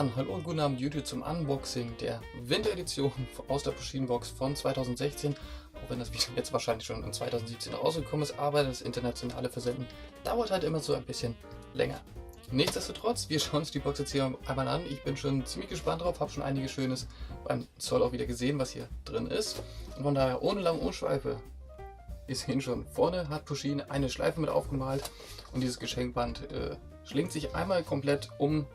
dann hallo und guten Abend YouTube zum Unboxing der Winteredition aus der Pusheen-Box von 2016. Auch wenn das Video jetzt wahrscheinlich schon in 2017 rausgekommen ist, aber das internationale Versenden dauert halt immer so ein bisschen länger. Nichtsdestotrotz, wir schauen uns die Box jetzt hier einmal an. Ich bin schon ziemlich gespannt drauf, habe schon einiges Schönes beim Zoll auch wieder gesehen, was hier drin ist. Und von daher ohne lange Umschweife. Wir sehen schon, vorne hat Pusheen eine Schleife mit aufgemalt und dieses Geschenkband schlingt sich einmal komplett um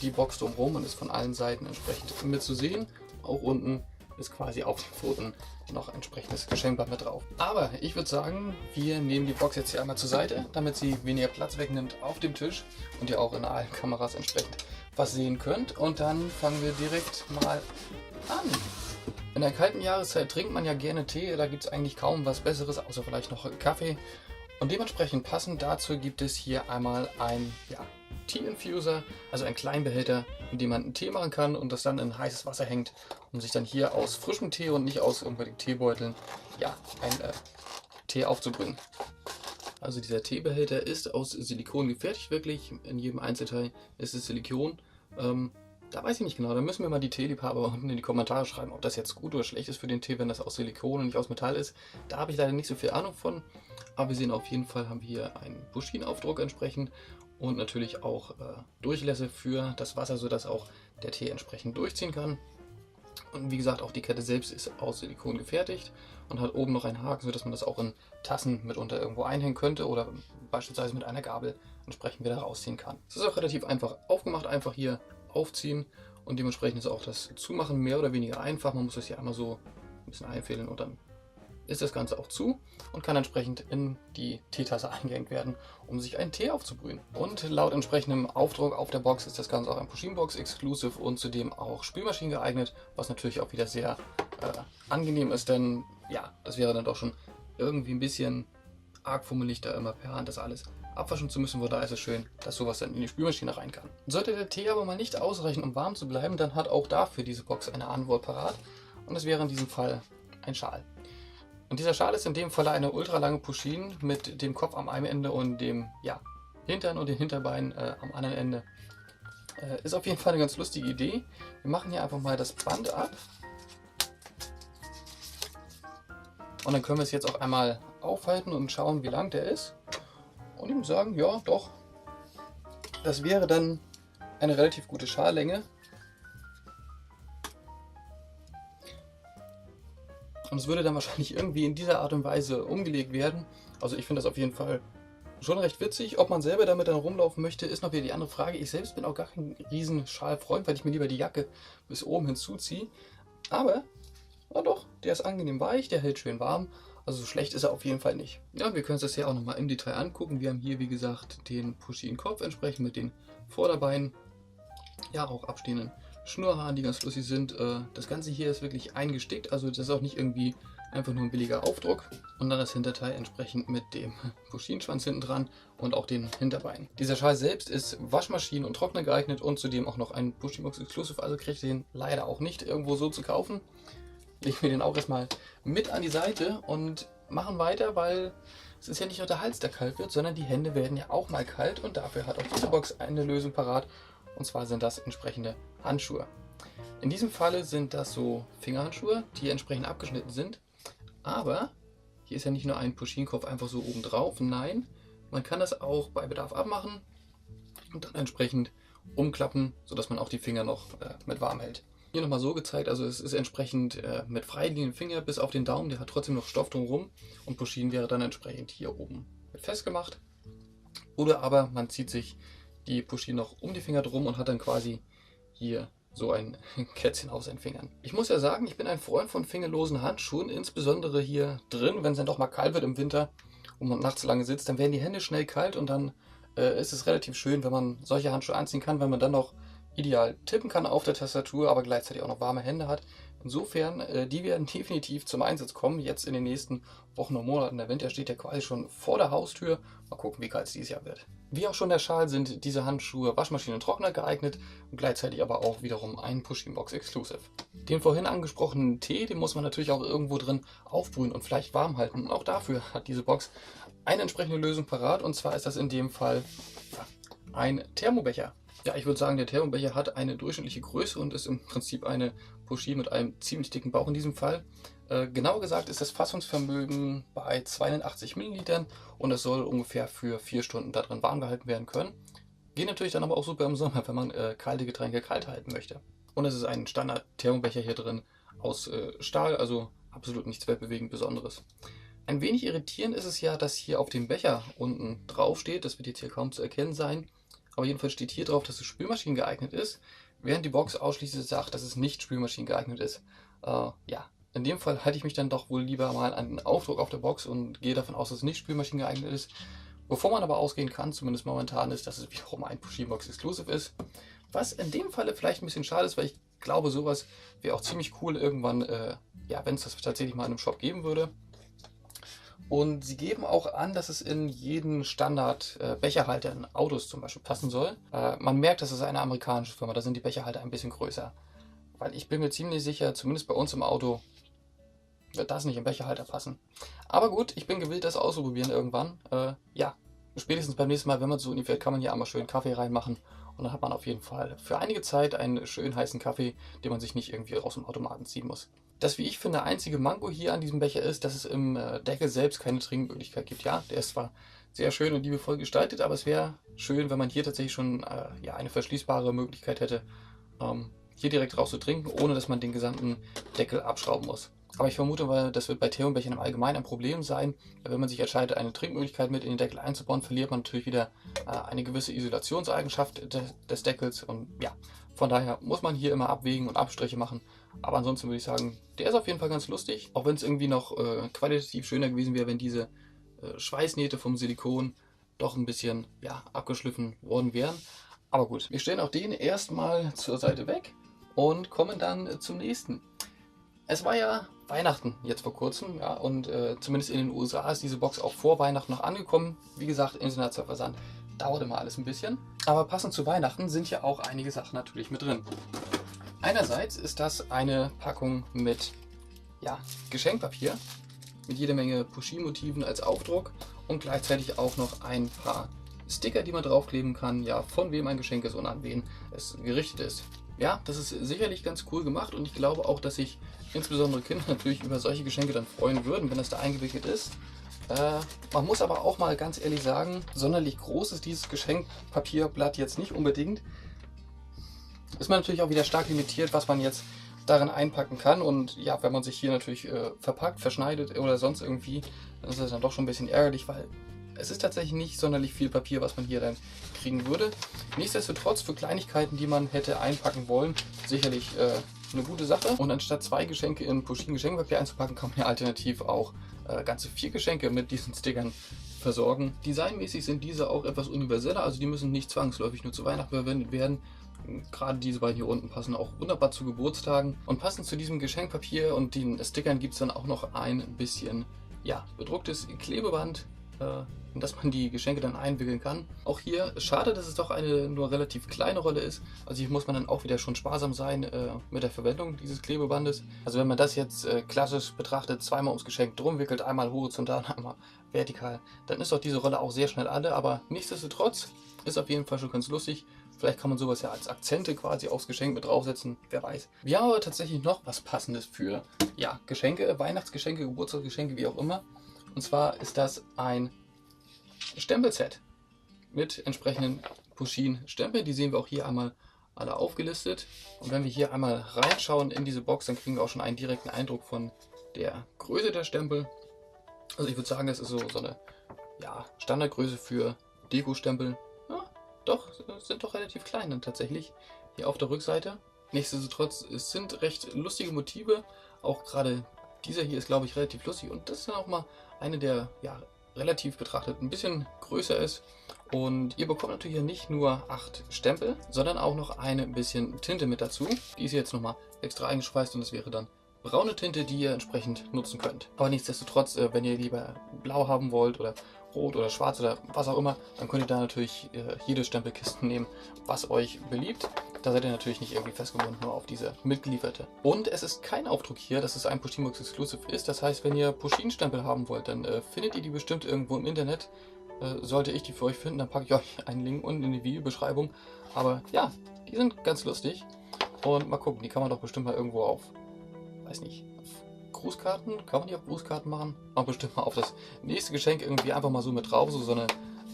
die Box drumherum und ist von allen Seiten entsprechend mit zu sehen. Auch unten ist quasi auf den Pfoten noch entsprechendes Geschenkband mit drauf. Aber ich würde sagen, wir nehmen die Box jetzt hier einmal zur Seite, damit sie weniger Platz wegnimmt auf dem Tisch und ihr auch in allen Kameras entsprechend was sehen könnt. Und dann fangen wir direkt mal an. In der kalten Jahreszeit trinkt man ja gerne Tee, da gibt es eigentlich kaum was Besseres, außer vielleicht noch Kaffee. Und dementsprechend passend dazu gibt es hier einmal ein Tea Infuser, also ein Kleinbehälter, in dem man einen Tee machen kann und das dann in heißes Wasser hängt, um sich dann hier aus frischem Tee und nicht aus irgendwelchen Teebeuteln ein Tee aufzubrühen. Also dieser Teebehälter ist aus Silikon gefertigt, wirklich. In jedem Einzelteil ist es Silikon. Da weiß ich nicht genau, da müssen wir mal die Teeliebhaber unten in die Kommentare schreiben, ob das jetzt gut oder schlecht ist für den Tee, wenn das aus Silikon und nicht aus Metall ist. Da habe ich leider nicht so viel Ahnung von, aber wir sehen auf jeden Fall, haben wir hier einen Pusheen-Aufdruck entsprechend und natürlich auch Durchlässe für das Wasser, sodass auch der Tee entsprechend durchziehen kann. Und wie gesagt, auch die Kette selbst ist aus Silikon gefertigt und hat oben noch einen Haken, sodass man das auch in Tassen mitunter irgendwo einhängen könnte oder beispielsweise mit einer Gabel entsprechend wieder rausziehen kann. Es ist auch relativ einfach aufgemacht, einfach hier aufziehen und dementsprechend ist auch das Zumachen mehr oder weniger einfach. Man muss das hier einmal so ein bisschen einfädeln und dann ist das Ganze auch zu und kann entsprechend in die Teetasse eingehängt werden, um sich einen Tee aufzubrühen. Und laut entsprechendem Aufdruck auf der Box ist das Ganze auch ein Pusheen-Box Exclusive und zudem auch Spülmaschinen geeignet, was natürlich auch wieder sehr angenehm ist, denn ja, das wäre dann doch schon irgendwie ein bisschen arg fummelig, da immer per Hand das alles abwaschen zu müssen, von daher ist es schön, dass sowas dann in die Spülmaschine rein kann. Sollte der Tee aber mal nicht ausreichen, um warm zu bleiben, dann hat auch dafür diese Box eine Antwort parat und das wäre in diesem Fall ein Schal. Und dieser Schal ist in dem Fall eine ultralange Pusheen mit dem Kopf am einen Ende und dem Hintern und den Hinterbeinen am anderen Ende. Ist auf jeden Fall eine ganz lustige Idee. Wir machen hier einfach mal das Band ab. Und dann können wir es jetzt auch einmal aufhalten und schauen, wie lang der ist. Und ich muss sagen, ja doch, das wäre dann eine relativ gute Schallänge. Und es würde dann wahrscheinlich irgendwie in dieser Art und Weise umgelegt werden. Also ich finde das auf jeden Fall schon recht witzig. Ob man selber damit dann rumlaufen möchte, ist noch wieder die andere Frage. Ich selbst bin auch gar kein riesen Schalfreund, weil ich mir lieber die Jacke bis oben hinzuziehe. Aber, na doch, der ist angenehm weich, der hält schön warm. Also so schlecht ist er auf jeden Fall nicht. Ja, wir können uns das hier auch nochmal im Detail angucken. Wir haben hier, wie gesagt, den Pusheen-Kopf entsprechend mit den Vorderbeinen. Ja, auch abstehenden Schnurrhaaren, die ganz lustig sind. Das Ganze hier ist wirklich eingestickt, also das ist auch nicht irgendwie einfach nur ein billiger Aufdruck. Und dann das Hinterteil entsprechend mit dem Pusheen-Schwanz hinten dran und auch den Hinterbeinen. Dieser Schal selbst ist Waschmaschinen und Trockner geeignet und zudem auch noch ein Pusheen-Box Exclusive, also kriegt ihr den leider auch nicht irgendwo so zu kaufen. Legen wir den auch erstmal mit an die Seite und machen weiter, weil es ist ja nicht nur der Hals, der kalt wird, sondern die Hände werden ja auch mal kalt und dafür hat auch diese Box eine Lösung parat. Und zwar sind das entsprechende Handschuhe. In diesem Falle sind das so Fingerhandschuhe, die entsprechend abgeschnitten sind. Aber hier ist ja nicht nur ein Pusheen-Kopf einfach so oben drauf. Nein, man kann das auch bei Bedarf abmachen und dann entsprechend umklappen, sodass man auch die Finger noch mit warm hält. Hier nochmal so gezeigt, also es ist entsprechend mit freiliegenden Finger bis auf den Daumen, der hat trotzdem noch Stoff drumherum und Pusheen wäre dann entsprechend hier oben mit festgemacht. Oder aber man zieht sich die Pusheen noch um die Finger drum und hat dann quasi hier so ein Kätzchen auf seinen Fingern. Ich muss ja sagen, ich bin ein Freund von fingerlosen Handschuhen, insbesondere hier drin, wenn es dann doch mal kalt wird im Winter und man nachts lange sitzt, dann werden die Hände schnell kalt und dann ist es relativ schön, wenn man solche Handschuhe anziehen kann, wenn man dann noch ideal tippen kann auf der Tastatur, aber gleichzeitig auch noch warme Hände hat. Insofern, die werden definitiv zum Einsatz kommen, jetzt in den nächsten Wochen und Monaten. Der Winter steht ja quasi schon vor der Haustür. Mal gucken, wie kalt es dieses Jahr wird. Wie auch schon der Schal sind diese Handschuhe Waschmaschinen und Trockner geeignet und gleichzeitig aber auch wiederum ein Pusheen-Box Exclusive. Den vorhin angesprochenen Tee, den muss man natürlich auch irgendwo drin aufbrühen und vielleicht warm halten. Und auch dafür hat diese Box eine entsprechende Lösung parat und zwar ist das in dem Fall ein Thermobecher. Ja, ich würde sagen, der Thermobecher hat eine durchschnittliche Größe und ist im Prinzip eine Puschine mit einem ziemlich dicken Bauch in diesem Fall. Genauer gesagt ist das Fassungsvermögen bei 280 Millilitern und es soll ungefähr für 4 Stunden da drin warm gehalten werden können. Geht natürlich dann aber auch super im Sommer, wenn man kalte Getränke kalt halten möchte. Und es ist ein Standard-Thermobecher hier drin aus Stahl, also absolut nichts weltbewegend Besonderes. Ein wenig irritierend ist es ja, dass hier auf dem Becher unten drauf steht, das wird jetzt hier kaum zu erkennen sein, aber jedenfalls steht hier drauf, dass es Spülmaschinen geeignet ist, während die Box ausschließlich sagt, dass es nicht Spülmaschinen geeignet ist. Ja, in dem Fall halte ich mich dann doch wohl lieber mal an den Aufdruck auf der Box und gehe davon aus, dass es nicht Spülmaschinen geeignet ist. Wovon man aber ausgehen kann, zumindest momentan, ist, dass es wiederum ein Puschinbox Exclusive ist. Was in dem Falle vielleicht ein bisschen schade ist, weil ich glaube, sowas wäre auch ziemlich cool irgendwann, ja, wenn es das tatsächlich mal in einem Shop geben würde. Und sie geben auch an, dass es in jeden Standard-Becherhalter in Autos zum Beispiel passen soll. Man merkt, das ist eine amerikanische Firma, da sind die Becherhalter ein bisschen größer. Weil ich bin mir ziemlich sicher, zumindest bei uns im Auto, wird das nicht im Becherhalter passen. Aber gut, ich bin gewillt, das auszuprobieren irgendwann. Ja, spätestens beim nächsten Mal, wenn man so fährt, kann man hier einmal schön Kaffee reinmachen. Und dann hat man auf jeden Fall für einige Zeit einen schön heißen Kaffee, den man sich nicht irgendwie aus dem Automaten ziehen muss. Das, wie ich finde, einzige Manko hier an diesem Becher ist, dass es im Deckel selbst keine Trinkmöglichkeit gibt. Ja, der ist zwar sehr schön und liebevoll gestaltet, aber es wäre schön, wenn man hier tatsächlich schon ja, eine verschließbare Möglichkeit hätte, hier direkt raus zu trinken, ohne dass man den gesamten Deckel abschrauben muss. Aber ich vermute mal, das wird bei Thermobechern im Allgemeinen ein Problem sein. Wenn man sich entscheidet, eine Trinkmöglichkeit mit in den Deckel einzubauen, verliert man natürlich wieder eine gewisse Isolationseigenschaft des Deckels. Und ja, von daher muss man hier immer abwägen und Abstriche machen. Aber ansonsten würde ich sagen, der ist auf jeden Fall ganz lustig. Auch wenn es irgendwie noch qualitativ schöner gewesen wäre, wenn diese Schweißnähte vom Silikon doch ein bisschen ja, abgeschliffen worden wären. Aber gut, wir stellen auch den erstmal zur Seite weg und kommen dann zum nächsten. Es war ja Weihnachten jetzt vor kurzem, ja, und zumindest in den USA ist diese Box auch vor Weihnachten noch angekommen. Wie gesagt, internationaler Versand dauert immer alles ein bisschen. Aber passend zu Weihnachten sind ja auch einige Sachen natürlich mit drin. Einerseits ist das eine Packung mit ja, Geschenkpapier, mit jeder Menge Puschin-Motiven als Aufdruck und gleichzeitig auch noch ein paar Sticker, die man draufkleben kann, ja, von wem ein Geschenk ist und an wen es gerichtet ist. Ja, das ist sicherlich ganz cool gemacht und ich glaube auch, dass sich insbesondere Kinder natürlich über solche Geschenke dann freuen würden, wenn das da eingewickelt ist. Man muss aber auch mal ganz ehrlich sagen, sonderlich groß ist dieses Geschenkpapierblatt jetzt nicht unbedingt. Ist man natürlich auch wieder stark limitiert, was man jetzt darin einpacken kann und ja, wenn man sich hier natürlich verpackt, verschneidet oder sonst irgendwie, dann ist das dann doch schon ein bisschen ärgerlich, weil es ist tatsächlich nicht sonderlich viel Papier, was man hier dann kriegen würde. Nichtsdestotrotz für Kleinigkeiten, die man hätte einpacken wollen, sicherlich eine gute Sache. Und anstatt 2 Geschenke in Puschin-Geschenkpapier einzupacken, kann man ja alternativ auch ganze 4 Geschenke mit diesen Stickern versorgen. Designmäßig sind diese auch etwas universeller, also die müssen nicht zwangsläufig nur zu Weihnachten verwendet werden. Gerade diese beiden hier unten passen auch wunderbar zu Geburtstagen. Und passend zu diesem Geschenkpapier und den Stickern gibt es dann auch noch ein bisschen ja, bedrucktes Klebeband, in das man die Geschenke dann einwickeln kann. Auch hier schade, dass es doch eine nur relativ kleine Rolle ist. Also hier muss man dann auch wieder schon sparsam sein mit der Verwendung dieses Klebebandes. Also wenn man das jetzt klassisch betrachtet, zweimal ums Geschenk drum wickelt, einmal horizontal, einmal vertikal, dann ist doch diese Rolle auch sehr schnell alle. Aber nichtsdestotrotz ist auf jeden Fall schon ganz lustig. Vielleicht kann man sowas ja als Akzente quasi aufs Geschenk mit draufsetzen, wer weiß. Wir haben aber tatsächlich noch was Passendes für ja, Geschenke, Weihnachtsgeschenke, Geburtstagsgeschenke, wie auch immer. Und zwar ist das ein Stempelset mit entsprechenden Puschin-Stempeln. Die sehen wir auch hier einmal alle aufgelistet. Und wenn wir hier einmal reinschauen in diese Box, dann kriegen wir auch schon einen direkten Eindruck von der Größe der Stempel. Also ich würde sagen, das ist so eine ja, Standardgröße für Deko-Stempel. Ja, doch, sind doch relativ klein dann tatsächlich hier auf der Rückseite. Nichtsdestotrotz, es sind recht lustige Motive. Auch gerade dieser hier ist, glaube ich, relativ lustig. Und das ist dann auch mal eine der, ja, relativ betrachtet ein bisschen größer ist. Und ihr bekommt natürlich ja nicht nur 8 Stempel, sondern auch noch ein bisschen Tinte mit dazu. Die ist jetzt nochmal extra eingeschweißt und das wäre dann braune Tinte, die ihr entsprechend nutzen könnt. Aber nichtsdestotrotz, wenn ihr lieber blau haben wollt oder rot oder schwarz oder was auch immer, dann könnt ihr da natürlich jede Stempelkiste nehmen, was euch beliebt. Da seid ihr natürlich nicht irgendwie festgebunden nur auf diese mitgelieferte. Und es ist kein Aufdruck hier, dass es ein Puschinbox Exclusive ist. Das heißt, wenn ihr Puschin-Stempel haben wollt, dann findet ihr die bestimmt irgendwo im Internet. Sollte ich die für euch finden, dann packe ich euch einen Link unten in die Videobeschreibung. Aber ja, die sind ganz lustig. Und mal gucken, die kann man doch bestimmt mal irgendwo auf, weiß nicht, auf Grußkarten, kann man die auf Grußkarten machen? Aber bestimmt mal auf das nächste Geschenk irgendwie einfach mal so mit drauf, so eine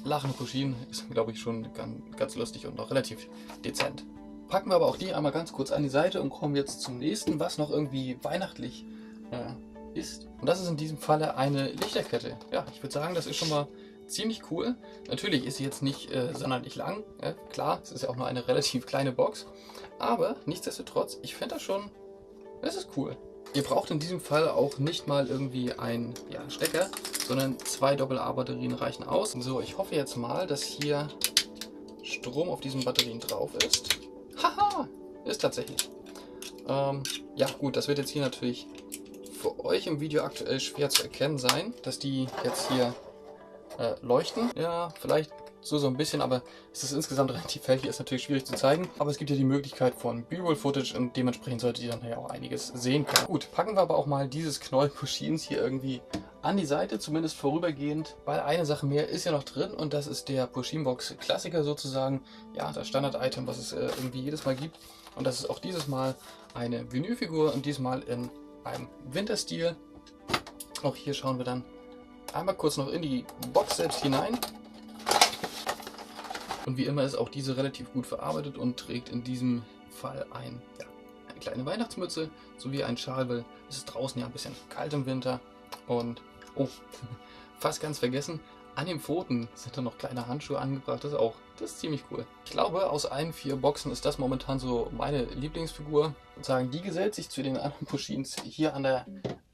lachende Puschin ist, glaube ich, schon ganz lustig und noch relativ dezent. Packen wir aber auch die einmal ganz kurz an die Seite und kommen jetzt zum nächsten, was noch irgendwie weihnachtlich ist. Und das ist in diesem Falle eine Lichterkette. Ja, ich würde sagen, das ist schon mal ziemlich cool. Natürlich ist sie jetzt nicht sonderlich lang. Klar, es ist ja auch nur eine relativ kleine Box. Aber nichtsdestotrotz, ich finde das schon, das ist cool. Ihr braucht in diesem Fall auch nicht mal irgendwie einen Stecker, sondern 2 Doppel-A-Batterien reichen aus. So, ich hoffe jetzt mal, dass hier Strom auf diesen Batterien drauf ist. Haha, ist tatsächlich. Ja gut, das wird jetzt hier natürlich für euch im Video aktuell schwer zu erkennen sein, dass die jetzt hier leuchten. Ja, vielleicht so ein bisschen, aber es ist insgesamt relativ hell. Hier ist natürlich schwierig zu zeigen, aber es gibt ja die Möglichkeit von B-Roll-Footage und dementsprechend solltet ihr dann ja auch einiges sehen können. Gut, packen wir aber auch mal dieses Knäuel Pushins hier irgendwie an die Seite, zumindest vorübergehend, weil eine Sache mehr ist ja noch drin und das ist der Pusheen-Box Klassiker sozusagen. Ja, das Standard-Item, was es irgendwie jedes Mal gibt. Und das ist auch dieses Mal eine Vinylfigur und diesmal in einem Winterstil. Auch hier schauen wir dann einmal kurz noch in die Box selbst hinein. Und wie immer ist auch diese relativ gut verarbeitet und trägt in diesem Fall eine kleine Weihnachtsmütze sowie einen Schal, weil es ist draußen ja ein bisschen kalt im Winter. Und, oh, fast ganz vergessen, an den Pfoten sind da noch kleine Handschuhe angebracht. Das ist ziemlich cool. Ich glaube, aus allen 4 Boxen ist das momentan so meine Lieblingsfigur. Und sagen, die gesellt sich zu den anderen Pushins hier an der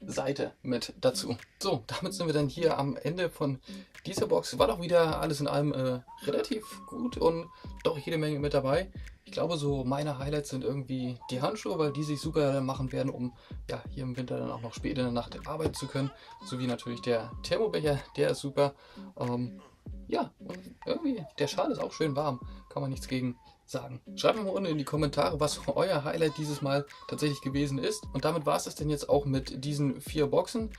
Seite mit dazu. So, damit sind wir dann hier am Ende von dieser Box. War doch wieder alles in allem relativ gut und doch jede Menge mit dabei. Ich glaube, so meine Highlights sind irgendwie die Handschuhe, weil die sich super machen werden, um hier im Winter dann auch noch spät in der Nacht arbeiten zu können. Sowie natürlich der Thermobecher, der ist super. Ja, und irgendwie der Schal ist auch schön warm, kann man nichts gegen sagen. Schreibt mir mal unten in die Kommentare, was euer Highlight dieses Mal tatsächlich gewesen ist. Und damit war es das denn jetzt auch mit diesen 4 Boxen.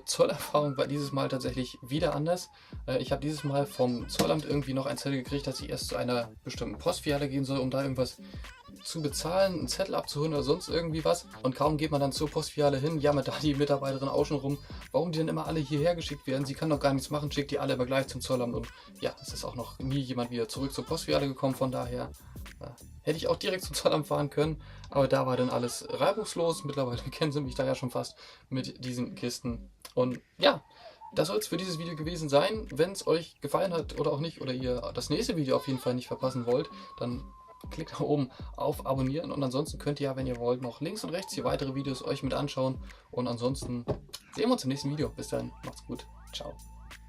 Zollerfahrung war dieses Mal tatsächlich wieder anders. Ich habe dieses Mal vom Zollamt irgendwie noch ein Zettel gekriegt, dass ich erst zu einer bestimmten Postfiliale gehen soll, um da irgendwas zu bezahlen, einen Zettel abzuholen oder sonst irgendwie was. Und kaum geht man dann zur Postfiliale hin, jammert da die Mitarbeiterin auch schon rum, warum die dann immer alle hierher geschickt werden. Sie kann doch gar nichts machen, schickt die alle aber gleich zum Zollamt. Und ja, es ist auch noch nie jemand wieder zurück zur Postfiliale gekommen, von daher hätte ich auch direkt zum Zollamt fahren können, aber da war dann alles reibungslos. Mittlerweile kennen sie mich da ja schon fast mit diesen Kisten. Und ja, das soll es für dieses Video gewesen sein. Wenn es euch gefallen hat oder auch nicht, oder ihr das nächste Video auf jeden Fall nicht verpassen wollt, dann klickt da oben auf Abonnieren. Und ansonsten könnt ihr ja, wenn ihr wollt, noch links und rechts hier weitere Videos euch mit anschauen. Und ansonsten sehen wir uns im nächsten Video. Bis dann, macht's gut. Ciao.